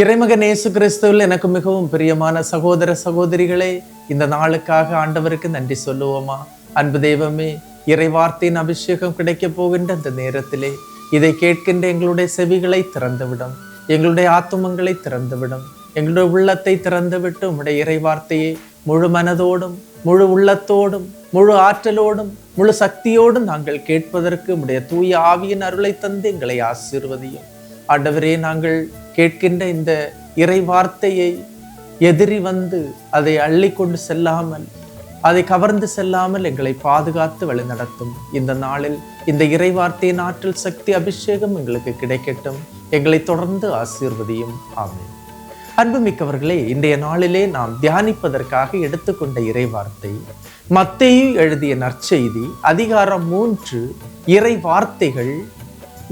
இறைமகன் இயேசு கிறிஸ்துவில் எனக்கு மிகவும் பிரியமான சகோதர சகோதரிகளே, இந்த நாளுக்காக ஆண்டவருக்கு நன்றி சொல்லுவோமா? அன்பு தெய்வமே, இறை வார்த்தையின் அபிஷேகம் கிடைக்க போகின்ற இந்த நேரத்திலே இதை கேட்கின்ற எங்களுடைய செவிகளை திறந்துவிடும், எங்களுடைய ஆத்துமங்களை திறந்துவிடும், எங்களுடைய உள்ளத்தை திறந்துவிட்டு உம்முடைய இறை வார்த்தையை முழு மனதோடும் முழு உள்ளத்தோடும் முழு ஆற்றலோடும் முழு சக்தியோடும் நாங்கள் கேட்பதற்கு உம்முடைய தூய ஆவியின் அருளை தந்து எங்களை ஆசீர்வதியும். ஆண்டவரே, நாங்கள் கேட்கின்ற இந்த இறை வார்த்தையை எதிரி வந்து அதை அள்ளி கொண்டு செல்லாமல், அதை கவர்ந்து செல்லாமல் எங்களை பாதுகாத்து வழிநடத்தும். இந்த நாளில் இந்த இறை வார்த்தையின் ஆற்றல் சக்தி அபிஷேகம் எங்களுக்கு கிடைக்கட்டும். எங்களை தொடர்ந்து ஆசீர்வதியும். ஆமென். அன்புமிக்கவர்களே, இன்றைய நாளிலே நாம் தியானிப்பதற்காக எடுத்துக்கொண்ட இறை வார்த்தை மத்தேயு எழுதிய நற்செய்தி அதிகாரம் 3 இறை வார்த்தைகள்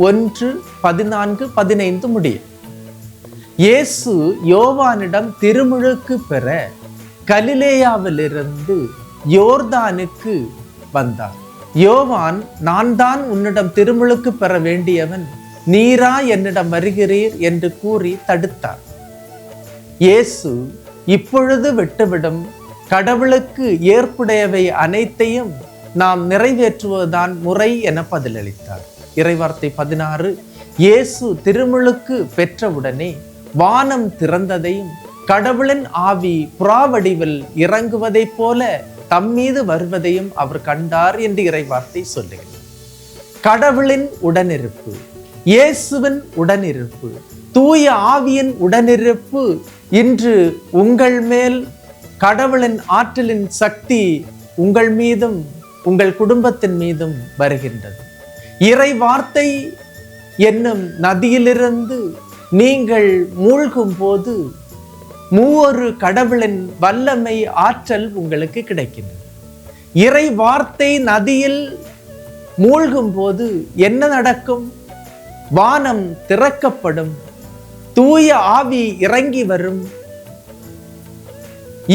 1, 14, 15 முடிய. இயேசு யோவானிடம் திருமுழுக்கு பெற கலிலேயாவிலிருந்து யோர்தானுக்கு வந்தார். யோவான், நான் தான் உன்னிடம் திருமுழுக்கு பெற வேண்டியவன், நீரா என்னிடம் வருகிறீர் என்று கூறி தடுத்தார். இயேசு, இப்பொழுது விட்டுவிடும், கடவுளுக்கு ஏற்புடையவை அனைத்தையும் நாம் நிறைவேற்றுவதுதான் முறை என பதிலளித்தார். இறைவார்த்தை 16. இயேசு திருமுழுக்கு பெற்றவுடனே வானம் திறந்ததையும் கடவுளின் ஆவி புறாவடிவில் இறங்குவதைப் போல தம்மீது வருவதையும் அவர் கண்டார் என்று இறைவார்த்தை சொல்லுகிறது. கடவுளின் உடனிருப்பு, இயேசுவின் உடனிருப்பு, தூய ஆவியின் உடனிருப்பு இன்று உங்கள் மேல் கடவுளின் ஆற்றலின் சக்தி உங்கள் மீதும் உங்கள் குடும்பத்தின் மீதும் வருகின்றது. இறை வார்த்தை என்னும் நதியிலிருந்து நீங்கள் மூழ்கும் போது மூவொரு கடவுளின் வல்லமை ஆற்றல் உங்களுக்கு கிடைக்கின்றது. இறை வார்த்தை நதியில் மூழ்கும் போது என்ன நடக்கும்? வானம் திறக்கப்படும், தூய ஆவி இறங்கி வரும்.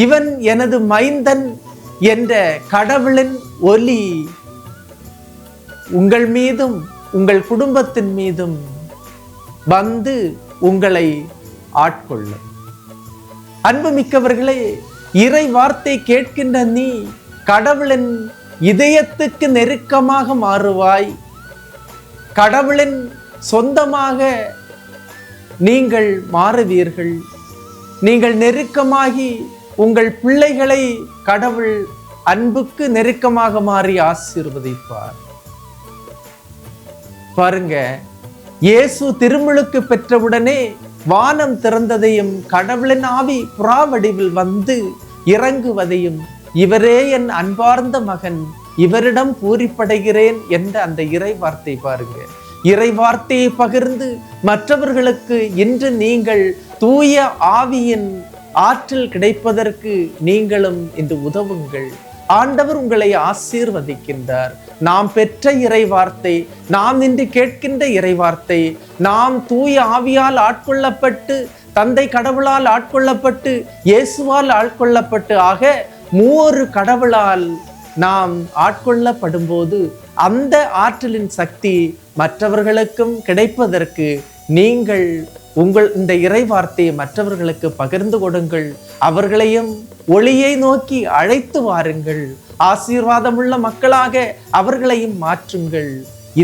இவன் எனது மைந்தன் என்ற கடவுளின் ஒலி உங்கள் மீதும் உங்கள் குடும்பத்தின் மீதும் வந்து உங்களை ஆட்கொள்ளும். அன்புமிக்கவர்களே, இறை வார்த்தை கேட்கின்ற நீ கடவுளின் இதயத்துக்கு நெருக்கமாக மாறுவாய். கடவுளின் சொந்தமாக நீங்கள் மாறுவீர்கள். நீங்கள் நெருக்கமாகி உங்கள் பிள்ளைகளை கடவுள் அன்புக்கு நெருக்கமாக மாறி ஆசீர்வதிப்பார். பாருங்க, இயேசு திருமுழுக்கு பெற்றவுடனே வானம் திறந்ததையும் கடவுளின் ஆவி புறாவடிவில் வந்து இறங்குவதையும், இவரே என் அன்பார்ந்த மகன், இவரிடம் பூரிப்படைகிறேன் என்ற அந்த இறை வார்த்தை பாருங்க. இறை வார்த்தையை பகிர்ந்து மற்றவர்களுக்கு இன்று நீங்கள் தூய ஆவியின் ஆற்றல் கிடைப்பதற்கு நீங்களும் இன்று உதவுங்கள். ஆண்டவர் உங்களை ஆசீர்வதிக்கின்றார். நாம் பெற்ற இறை வார்த்தை, நாம் இன்று கேட்கின்ற இறை வார்த்தை, நாம் தூய ஆவியால் ஆட்கொள்ளப்பட்டு, தந்தை கடவுளால் ஆட்கொள்ளப்பட்டு, இயேசுவால் ஆட்கொள்ளப்பட்டு, ஆக மூவொரு கடவுளால் நாம் ஆட்கொள்ளப்படும் போது அந்த ஆற்றலின் சக்தி மற்றவர்களுக்கும் கிடைப்பதற்கு நீங்கள் உங்கள் இந்த இறை வார்த்தையை மற்றவர்களுக்கு பகிர்ந்து கொடுங்கள். அவர்களையும் ஒளியை நோக்கி அழைத்து வாருங்கள். ஆசீர்வாதமுள்ள மக்களாக அவர்களையும் மாற்றுங்கள்.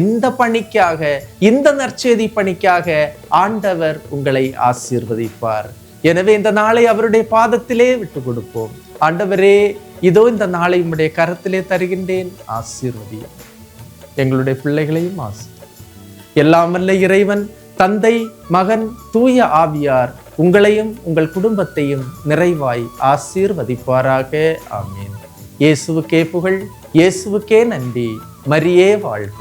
இந்த பணிக்காக, இந்த நற்செய்தி பணிக்காக ஆண்டவர் உங்களை ஆசீர்வதிப்பார். எனவே இந்த நாளை அவருடைய பாதத்திலே விட்டு கொடுப்போம். ஆண்டவரே, இதோ இந்த நாளை உம்முடைய கரத்திலே தருகின்றேன், ஆசீர்வதியும். எங்களுடைய பிள்ளைகளையும் எல்லாம் வல்ல இறைவன், தந்தை, மகன், தூய ஆவியார் உங்களையும் உங்கள் குடும்பத்தையும் நிறைவாய் ஆசீர்வதிப்பாராக. ஆமீன். இயேசுவுக்கே புகழ், இயேசுவுக்கே நன்றி. மரியே வாழ்க.